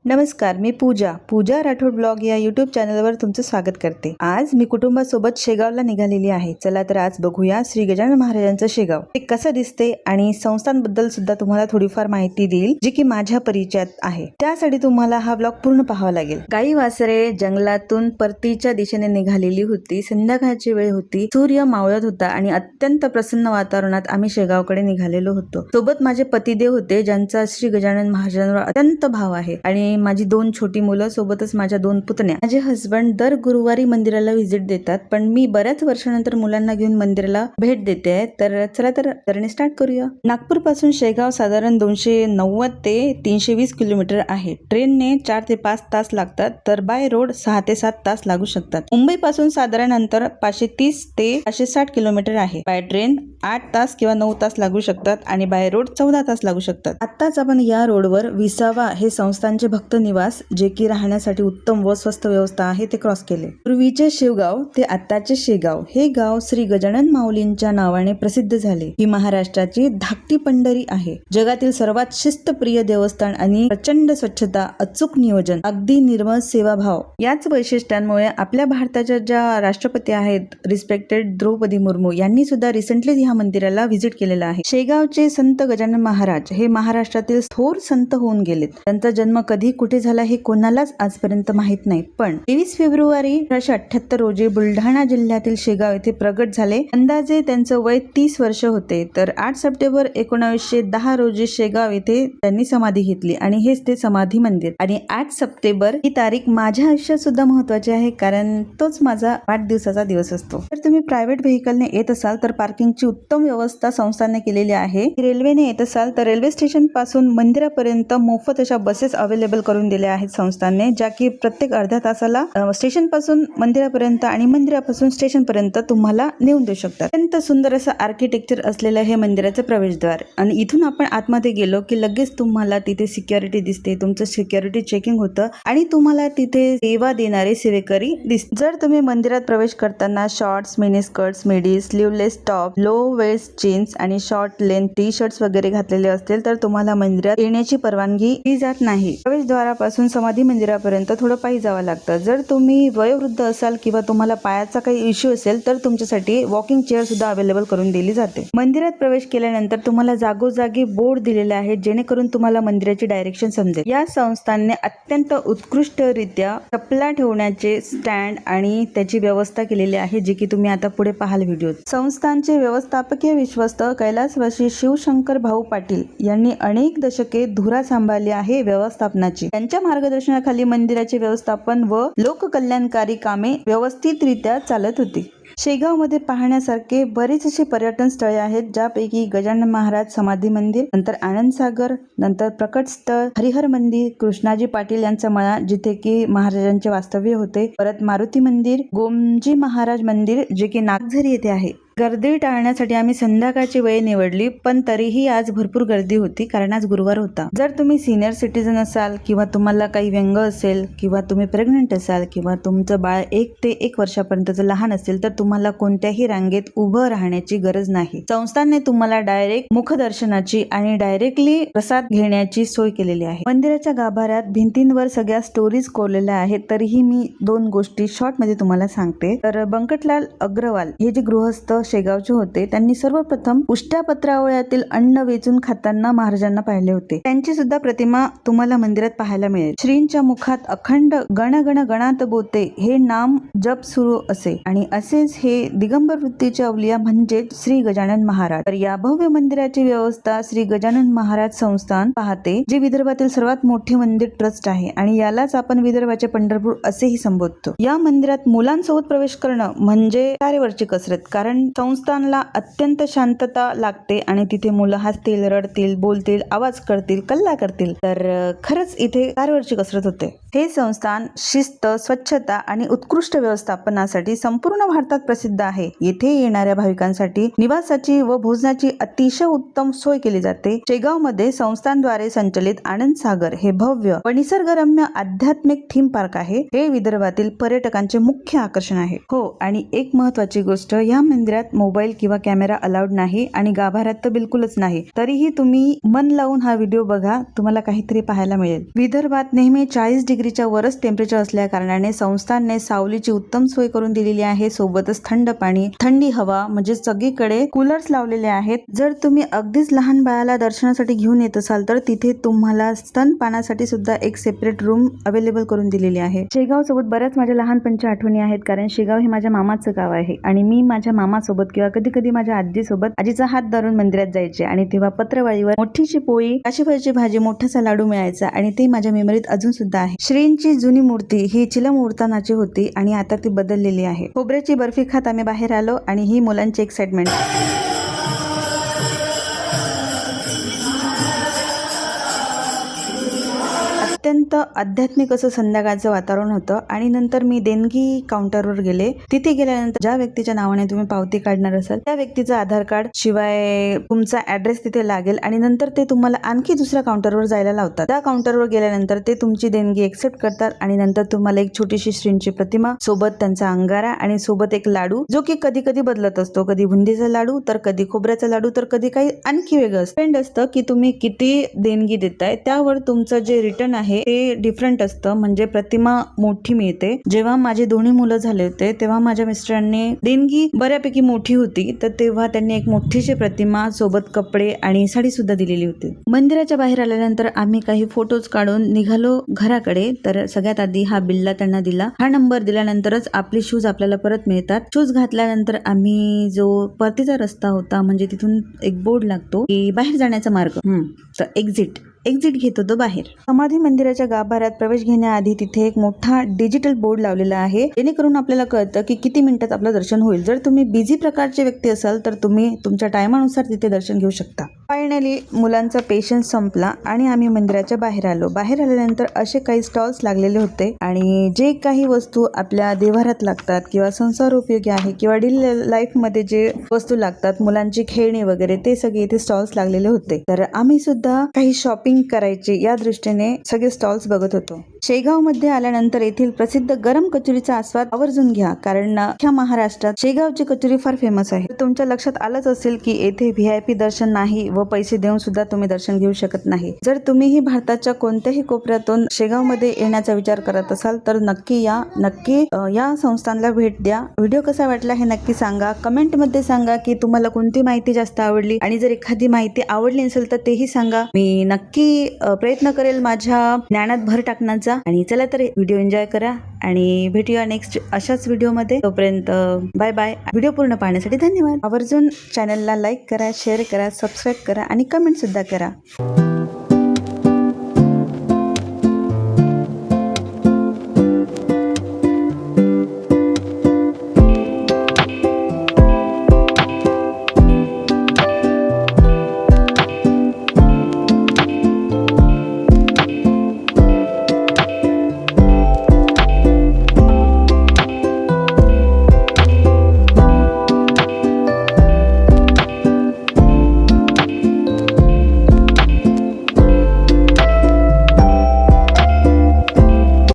नमस्कार, मी पूजा राठोड ब्लॉग या यूट्यूब चॅनलवर तुमचं स्वागत करते। आज मी कुटुंबासोबत शेगावला निघालेली आहे। चला तर आज बघूया श्री गजानन महाराजांचं शेगाव ते कसं दिसते आणि संस्थांबद्दल सुद्धा तुम्हाला थोडीफार माहिती देईल जी की माझ्या परिचयात आहे। त्यासाठी तुम्हाला हा ब्लॉग पूर्ण पाहावा लागेल। गाई वासरे जंगलातून परतीच्या दिशेने निघालेली होती। संध्याकाळची वेळ होती, सूर्य मावळत होता आणि अत्यंत प्रसन्न वातावरणात आम्ही शेगावकडे निघालेलो होतो। सोबत माझे पतिदेव होते, ज्यांचा श्री गजानन महाराजांवर अत्यंत भाव आहे आणि माझी 2 छोटी मुलं, सोबतच माझ्या 2 पुतण्या। माझे हस्बंड दर गुरुवारी मंदिराला व्हिजिट देतात, पण मी बऱ्याच वर्षानंतर मुलांना घेऊन मंदिराला भेट देते आहे। तर चला तर जर्नी स्टार्ट करूया। नागपूर पासून शेगाव साधारण 290 ते 320 किलोमीटर आहे। ट्रेनने 4 ते 5 तास लागतात, तर बाय रोड 6 ते 7 तास लागू शकतात। मुंबई पासून साधारण अंतर 530 ते 560 किलोमीटर आहे। बाय ट्रेन 8 तास किंवा 9 तास लागू शकतात आणि बाय रोड 14 तास लागू शकतात। आताच आपण या रोडवर विसावा हे संस्थांचे भक्त निवास, जे की राहण्यासाठी उत्तम व स्वस्त व्यवस्था आहे, ते क्रॉस केले। पूर्वीचे शेवगाव ते आताचे शेगाव हे गाव श्री गजानन माऊलींच्या नावाने प्रसिद्ध झाले। ही महाराष्ट्राची धाकटी पंढरी आहे। जगातील सर्वात शिस्तप्रिय देवस्थान आणि प्रचंड स्वच्छता, अचूक नियोजन, अगदी निर्मळ सेवाभाव याच वैशिष्ट्यांमुळे आपल्या भारताच्या ज्या राष्ट्रपती आहेत, रिस्पेक्टेड द्रौपदी मुर्मू, यांनी सुद्धा रिसेंटली ह्या मंदिराला व्हिजिट केलेला आहे। शेगावचे संत गजानन महाराज हे महाराष्ट्रातील थोर संत होऊन गेलेत। त्यांचा जन्म कधी कुठे झाला हे कोणालाच आजपर्यंत माहित नाही, पण 23 फेब्रुवारी 1878 रोजी बुलढाणा जिल्ह्यातील शेगाव येथे प्रगट झाले। अंदाजे त्यांचं वय 30 वर्ष होते। तर 8 सप्टेंबर 1910 रोजी शेगाव येथे त्यांनी समाधी घेतली आणि हेच ते समाधी मंदिर। आणि 8 सप्टेंबर ही तारीख माझ्या आयुष्यात सुद्धा महत्वाची आहे, कारण तोच माझा वाढदिवसाचा दिवस असतो। तर तुम्ही प्रायव्हेट व्हेकलने येत असाल तर पार्किंगची उत्तम व्यवस्था संस्थांनी केलेली आहे। रेल्वेने येत असाल तर रेल्वे स्टेशन पासून मंदिरापर्यंत मोफत अशा बसेस अवेलेबल करून दिल्या आहेत संस्थांनी, ज्या की प्रत्येक अर्ध्या तासाला स्टेशन पासून मंदिरापर्यंत आणि मंदिरापासून स्टेशन पर्यंत तुम्हाला नेऊन देऊ शकतात। अत्यंत सुंदर असं आर्किटेक्चर असलेलं हे मंदिराचं प्रवेशद्वार आणि इथून आपण आतमध्ये गेलो की लगेच तुम्हाला तिथे सिक्युरिटी दिसते, तुमचं सिक्युरिटी चेकिंग होतं आणि तुम्हाला तिथे सेवा देणारे सेवेकरी दिसतात। जर तुम्ही मंदिरात प्रवेश करताना shorts, mini skirts, midi, sleeveless top, low waist jeans आणि शॉर्ट लेंथ टी शर्ट्स वगैरे घातलेले असतील तर तुम्हाला मंदिरात येण्याची परवानगी दिली जात नाही। प्रवेशद्वारापासून समाधी मंदिरापर्यंत थोडं पायी जावं लागतं। जर तुम्ही वयोवृद्ध असाल किंवा तुम्हाला पायाचा काही इश्यू असेल तर तुमच्यासाठी वॉकिंग चेअर सुद्धा अवेलेबल करून दिली जाते। मंदिरात प्रवेश केल्यानंतर तुम्हाला जागोजागी बोर्ड दिलेले आहेत, जेणेकरून तुम्हाला मंदिराची डायरेक्शन समजेल। या संस्थांनी अत्यंत उत्कृष्टरित्या चपला ठेवण्याचे स्टँड आणि त्याची व्यवस्था केलेली आहे, जी की तुम्ही आता पुढे पाहाल व्हिडिओत। संस्थांचे व्यवस्थापकीय विश्वस्त कैलासवासी शिवशंकर भाऊ पाटील यांनी अनेक दशके धुरा सांभाळली आहे व्यवस्थापनाची। त्यांच्या मार्गदर्शनाखाली मंदिराचे व्यवस्थापन व लोककल्याणकारी कामे व्यवस्थितरित्या चालत होती। शेगाव मध्ये पाहण्यासारखे बरेच असे पर्यटन स्थळे आहेत, ज्यापैकी गजानन महाराज समाधी मंदिर, नंतर आनंदसागर, नंतर प्रकट स्थळ, हरिहर मंदिर, कृष्णाजी पाटील यांचा मळा जिथे की महाराजांचे वास्तव्य होते, परत मारुती मंदिर, गोमजी महाराज मंदिर जे की नागझरी येथे आहे। गर्दी टाळण्यासाठी आम्ही संध्याकाळची वेळ निवडली, पण तरीही आज भरपूर गर्दी होती, कारण आज गुरुवार होता। जर तुम्ही सिनियर सिटीजन असाल किंवा तुम्हाला काही व्यंग असेल किंवा तुम्ही प्रेग्नंट असाल किंवा तुमचं बाळ 1 ते 1 वर्षापर्यंतचं लहान असेल तर तुम्हाला कोणत्याही रांगेत उभं राहण्याची गरज नाही। संस्थांनी तुम्हाला डायरेक्ट मुखदर्शनाची आणि डायरेक्टली प्रसाद घेण्याची सोय केलेली आहे। मंदिराच्या गाभाऱ्यात भिंतींवर सगळ्या स्टोरीज कोरलेल्या आहेत, तरीही मी 2 गोष्टी शॉर्ट मध्ये तुम्हाला सांगते। तर बंकटलाल अग्रवाल हे जे गृहस्थ शेगावचे होते, त्यांनी सर्वप्रथम उष्ट्या पत्रावळ्यातील अन्न वेचून खाताना महाराजांना पाहिले होते। त्यांची सुद्धा प्रतिमा तुम्हाला मंदिरात पाहायला मिळेल। श्रींच्या मुखात अखंड गण गण गणात बोते हे नाम जप सुरू असे आणि असेच हे दिगंबर वृत्तीचे अवलिया म्हणजे श्री गजानन महाराज। तर या भव्य मंदिराची व्यवस्था श्री गजानन महाराज संस्थान पाहते, जे विदर्भातील सर्वात मोठे मंदिर ट्रस्ट आहे आणि यालाच आपण विदर्भाचे पंढरपूर असेही संबोधतो। या मंदिरात मुलांसोबत प्रवेश करणं म्हणजे तारेवरची कसरत, कारण संस्थानला अत्यंत शांतता लागते आणि तिथे मुलं हसतील, रडतील, बोलतील, आवाज करतील, कल्ला करतील, तर खरंच इथे तारेवरची कसरत होते। हे संस्थान शिस्त, स्वच्छता आणि उत्कृष्ट व्यवस्थापनासाठी संपूर्ण भारतात प्रसिद्ध आहे। येथे येणाऱ्या भाविकांसाठी निवासाची व भोजनाची अतिशय उत्तम सोय केली जाते। शेगाव मध्ये संस्थांद्वारे संचलित आनंद सागर हे भव्य व निसर्गरम्य आध्यात्मिक थीम पार्क आहे। हे विदर्भातील पर्यटकांचे मुख्य आकर्षण आहे। हो, आणि एक महत्त्वाची गोष्ट, या मंदिरात मंदिरात मोबाईल किंवा कॅमेरा अलाउड नाही आणि गाभाऱ्यात तर बिलकुलच नाही. तरीही तुम्ही मन लावून हा व्हिडिओ बघा, तुम्हाला काहीतरी पाहायला मिळेल. विदर्भात नेहमी 40 डिग्रीच्या वरच टेम्परेचर असल्या कारणाने संस्थानने सावलीची उत्तम सोय करून दिलेली आहे. सोबतच थंड पाणी, थंडी हवा, म्हणजे सगळीकडे कूलर्स लावलेले आहेत. जर तुम्ही अगदीच लहान बाळाला दर्शनासाठी घेऊन येत असाल तर तिथे तुम्हाला स्तनपानासाठी सुद्धा एक सेपरेट रूम अवेलेबल करून दिलेली आहे. शेगाव सोबत बऱ्याच माझ्या लहानपणच्या आठवणी आहेत, कारण शेगाव हे माझ्या मामाचं गाव आहे आणि मी माझ्या मामासोबत किंवा कधी कधी माझ्या आजीसोबत आजीचा हात धरून मंदिरात जायचे आणि तेव्हा पत्रवाळीवर मोठीशी पोळी, काशीफळची भाजी, मोठासा लाडू मिळायचा आणि ते माझ्या मेमरीत अजून सुद्धा आहे. श्रींची जुनी मूर्ती ही चिलमुर्तानाची होती आणि आता ती बदललेली आहे. खोबऱ्याची बर्फी खात आम्ही बाहेर आलो आणि ही मुलांची एक्साइटमेंट. अत्यंत आध्यात्मिक असं संध्याकाळचं वातावरण होतं आणि नंतर मी देणगी काउंटरवर गेले. तिथे गेल्यानंतर ज्या व्यक्तीच्या नावाने तुम्ही पावती काढणार असाल त्या व्यक्तीचं आधार कार्ड शिवाय तुमचा ऍड्रेस तिथे लागेल आणि नंतर ते तुम्हाला आणखी दुसऱ्या काउंटरवर जायला लावतात. त्या काउंटरवर गेल्यानंतर ते तुमची देणगी एक्सेप्ट करतात आणि नंतर तुम्हाला एक छोटीशी श्रींची प्रतिमा, सोबत त्यांचा अंगारा आणि सोबत एक लाडू, जो की कधी कधी बदलत असतो. कधी बुंदीचा लाडू, तर कधी खोबऱ्याचा लाडू, तर कधी काही आणखी वेगळं डिपेंड असतं की तुम्ही किती देणगी देताय त्यावर तुमचं जे रिटर्न आहे ते डिफरंट असतं. म्हणजे प्रतिमा मोठी मिळते. जेव्हा माझे दोन्ही मुलं झाले होते तेव्हा माझ्या मिस्टरांनी देणगी बऱ्यापैकी मोठी होती, तर तेव्हा त्यांनी एक मोठीशी प्रतिमा, सोबत कपडे आणि साडी सुद्धा दिलेली होती. मंदिराच्या बाहेर आल्यानंतर आम्ही काही फोटोज काढून निघालो घराकडे. तर सगळ्यात आधी हा बिल्ला त्यांना दिला. हा नंबर दिल्यानंतरच आपले शूज आपल्याला परत मिळतात. शूज घातल्यानंतर आम्ही जो परतीचा रस्ता होता, म्हणजे तिथून एक बोर्ड लागतो की बाहेर जाण्याचा मार्ग, तर एक्झिट घेत होतो बाहेर. समाधी मंदिराच्या गाभाऱ्यात प्रवेश घेण्याआधी तिथे एक मोठा डिजिटल बोर्ड लावलेला आहे, जेणेकरून आपल्याला कळतं की किती मिनिटात आपलं दर्शन होईल. जर तुम्ही बिझी प्रकारचे व्यक्ती असाल तर तुम्ही तुमच्या टायमानुसार तिथे दर्शन घेऊ शकता. फायनली मुलांचा पेशन्स संपला आणि आम्ही मंदिराच्या बाहेर आलो. बाहेर आल्यानंतर असे काही स्टॉल्स लागलेले होते आणि जे काही वस्तू आपल्या देवारात लागतात किंवा संसार उपयोगी आहे किंवा डेली लाईफ मध्ये जे वस्तू लागतात, मुलांची खेळणी वगैरे, ते सगळे इथे स्टॉल्स लागलेले होते. तर आम्ही सुद्धा काही शॉपिंग करायचे या दृष्टीने सगळे स्टॉल्स बघत होतो. शेगाव मध्ये आल्यानंतर येथील प्रसिद्ध गरम कचोरीचा आस्वाद आवर्जून घ्या, कारण अख्ख्या महाराष्ट्रात शेगावची कचोरी फार फेमस आहे. तुमच्या लक्षात आलंच असेल की येथे VIP दर्शन नाही व पैसे देऊन सुद्धा तुम्ही दर्शन घेऊ शकत नाही. जर तुम्हीही भारताच्या कोणत्याही कोपऱ्यातून शेगाव मध्ये येण्याचा विचार करत असाल तर नक्की या संस्थानला भेट द्या. व्हिडिओ कसा वाटला हे नक्की सांगा. कमेंट मध्ये सांगा की तुम्हाला कोणती माहिती जास्त आवडली आणि जर एखादी माहिती आवडली नसेल तर तेही सांगा. मी नक्की प्रयत्न करेल माझ्या ज्ञानात भर टाकण्याचा. आणि चला तर व्हिडिओ एन्जॉय करा आणि भेटूया नेक्स्ट अशाच व्हिडिओमध्ये. तोपर्यंत बाय बाय. व्हिडिओ पूर्ण पाहण्यासाठी धन्यवाद. आवर्जून चॅनलला लाईक करा, शेअर करा, सबस्क्राईब करा आणि कमेंट सुद्धा करा.